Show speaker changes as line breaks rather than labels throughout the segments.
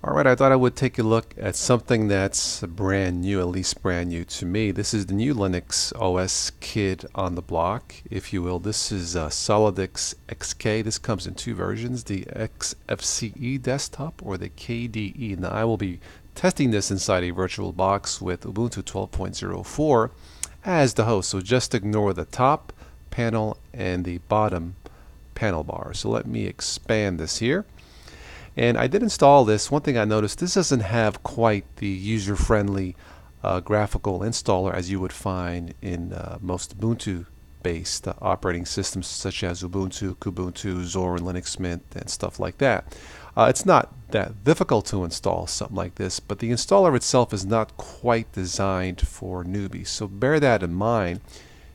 Alright, I thought I would take a look at something that's brand new, at least brand new to me. This is the new Linux OS kid on the block, if you will. This is SolydXK. This comes in two versions, the XFCE desktop or the KDE. Now I will be testing this inside a virtual box with Ubuntu 12.04 as the host. So just ignore the top panel and the bottom panel bar. So let me expand this here. And I did install this. One thing I noticed, this doesn't have quite the user-friendly graphical installer as you would find in most Ubuntu-based operating systems such as Ubuntu, Kubuntu, Zorin, Linux Mint, and stuff like that. It's not that difficult to install something like this, but the installer itself is not quite designed for newbies. So bear that in mind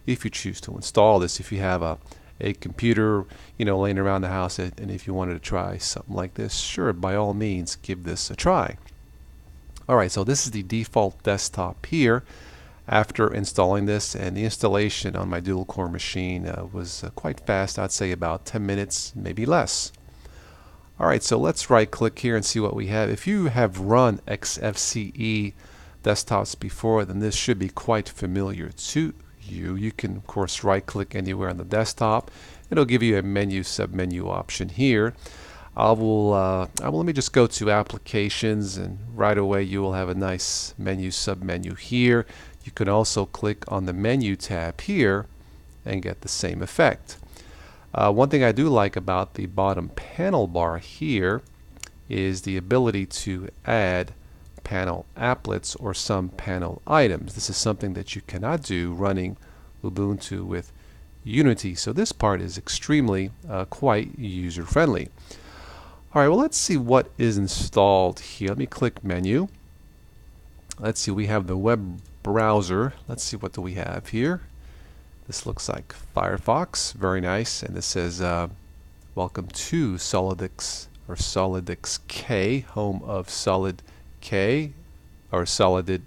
if you choose to install this. If you have a computer, laying around the house, and if you wanted to try something like this, sure, by all means, give this a try. Alright, so this is the default desktop here after installing this, and the installation on my dual core machine was quite fast. I'd say about 10 minutes, maybe less. Alright, so let's right click here and see what we have. If you have run XFCE desktops before, then this should be quite familiar to you. You can of course right click anywhere on the desktop. It'll give you a menu sub-menu option here. Let me just go to applications, and right away you will have a nice menu sub-menu here. You can also click on the menu tab here and get the same effect. One thing I do like about the bottom panel bar here is the ability to add panel applets or some panel items. This is something that you cannot do running Ubuntu with Unity. So this part is extremely quite user friendly. Alright, well, let's see what is installed here. Let me click menu. Let's see, we have the web browser. Let's see, what do we have here? This looks like Firefox. Very nice. And this says welcome to SolydXK, home of SolydK, or SolydX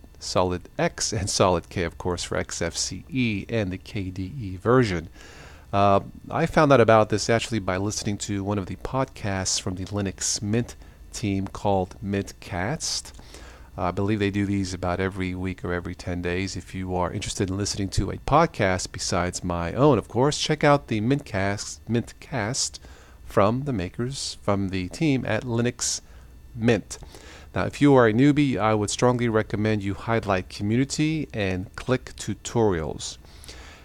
and SolydK, of course, for XFCE and the KDE version. I found out about this actually by listening to one of the podcasts from the Linux Mint team called Mintcast. I believe they do these about every week or every 10 days. If you are interested in listening to a podcast besides my own, of course, check out the Mintcast from the makers, from the team at Linux Mint. Now, if you are a newbie, I would strongly recommend you highlight Community and click Tutorials.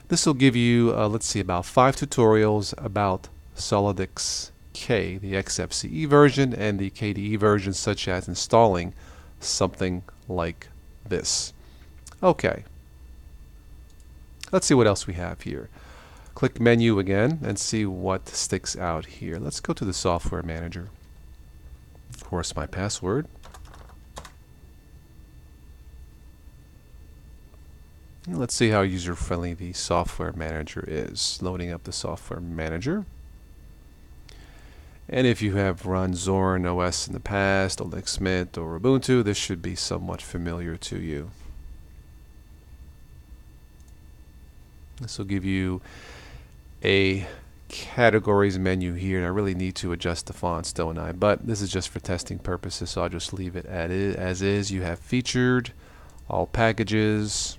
This will give you, let's see, about 5 tutorials about SolydXK, the XFCE version and the KDE version, such as installing something like this. Okay, let's see what else we have here. Click menu again and see what sticks out here. Let's go to the software manager. Of course, my password. And let's see how user-friendly the software manager is. Loading up the software manager. And if you have run Zorin OS in the past, or Linux Mint, or Ubuntu, this should be somewhat familiar to you. This will give you a categories menu here, and I really need to adjust the fonts, don't I? But this is just for testing purposes, so I'll just leave it as is. You have featured, all packages,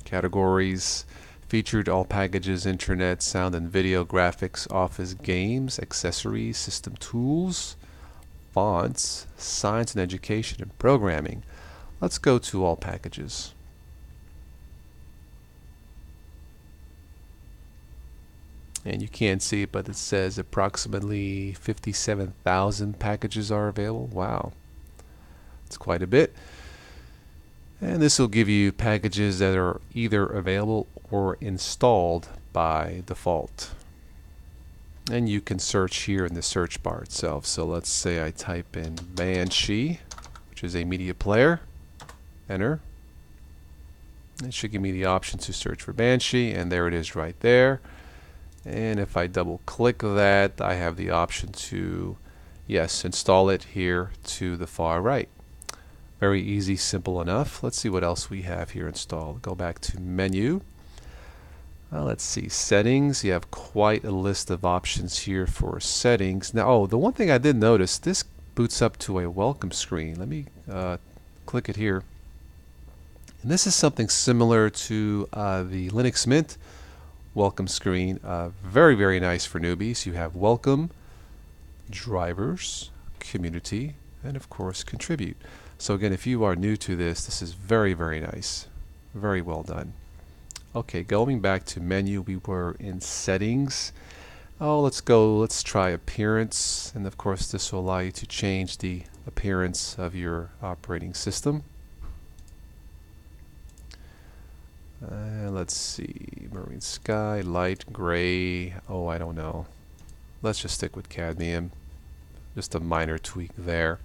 categories, featured, all packages, internet, sound and video, graphics, office, games, accessories, system tools, fonts, science and education, and programming. Let's go to all packages. And you can't see it, but it says approximately 57,000 packages are available. Wow, it's quite a bit. And this will give you packages that are either available or installed by default. And you can search here in the search bar itself. So let's say I type in Banshee, which is a media player. Enter. It should give me the option to search for Banshee, and there it is right there. And if I double click that, I have the option to, yes, install it here to the far right. Very easy, simple enough. Let's see what else we have here installed. Go back to menu. Let's see, settings. You have quite a list of options here for settings. Now, the one thing I did notice, this boots up to a welcome screen. Let me click it here. And this is something similar to the Linux Mint welcome screen. Very, very nice for newbies. You have welcome, drivers, community, and of course contribute. So again, if you are new to this, this is very, very nice. Very well done. Okay, going back to menu, we were in settings. Oh, let's try appearance, and of course this will allow you to change the appearance of your operating system. Let's see, marine sky, light, gray, oh I don't know. Let's just stick with cadmium. Just a minor tweak there.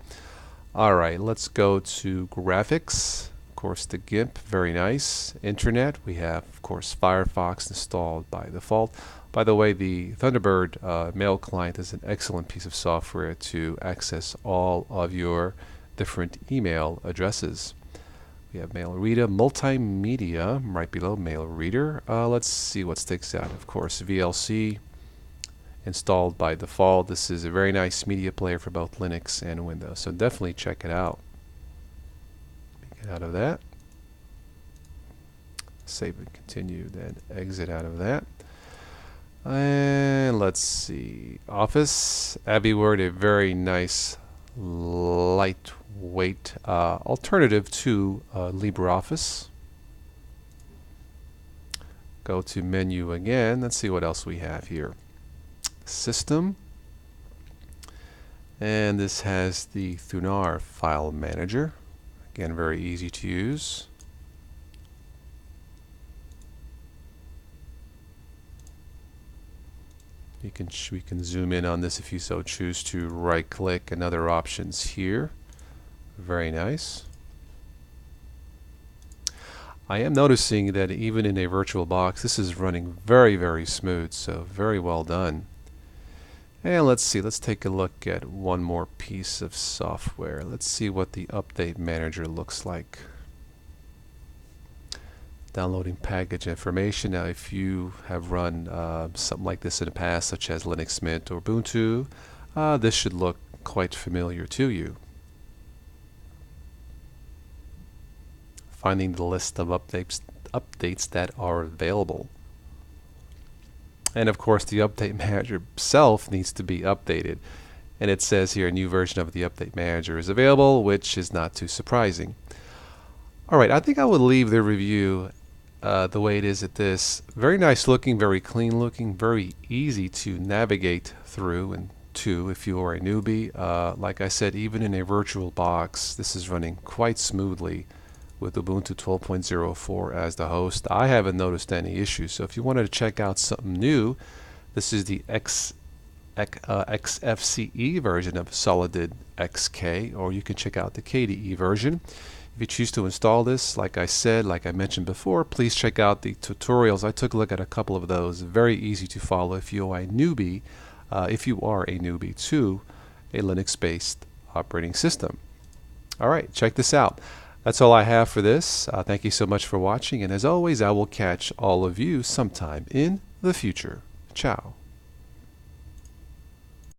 Alright, let's go to graphics. Of course the GIMP, very nice. Internet, we have of course Firefox installed by default. By the way, the Thunderbird mail client is an excellent piece of software to access all of your different email addresses. We have Mail Reader, Multimedia, right below Mail Reader. Let's see what sticks out. Of course, VLC installed by default. This is a very nice media player for both Linux and Windows, so definitely check it out. Get out of that. Save and continue, then exit out of that. And let's see, Office, AbiWord, a very nice lightweight alternative to LibreOffice. Go to menu again. Let's see what else we have here. System, and this has the Thunar file manager. Again, very easy to use. We can zoom in on this if you so choose to. Right click and other options here. Very nice. I am noticing that even in a virtual box this is running very, very smooth, so very well done. And let's see, let's take a look at one more piece of software. Let's see what the update manager looks like. Downloading package information. Now if you have run something like this in the past, such as Linux Mint or Ubuntu, this should look quite familiar to you. Finding the list of updates that are available. And of course the update manager itself needs to be updated. And it says here a new version of the update manager is available, which is not too surprising. Alright, I think I will leave the review the way it is at this. Very nice looking, very clean looking, very easy to navigate through and to if you are a newbie. Like I said, even in a virtual box, this is running quite smoothly with Ubuntu 12.04 as the host. I haven't noticed any issues, so if you wanted to check out something new, this is the XFCE version of SolydXK, or you can check out the KDE version. If you choose to install this, like I said, like I mentioned before, please check out the tutorials. I took a look at a couple of those. Very easy to follow if you are a newbie, to a Linux-based operating system. All right, check this out. That's all I have for this. Thank you so much for watching, and as always, I will catch all of you sometime in the future. Ciao.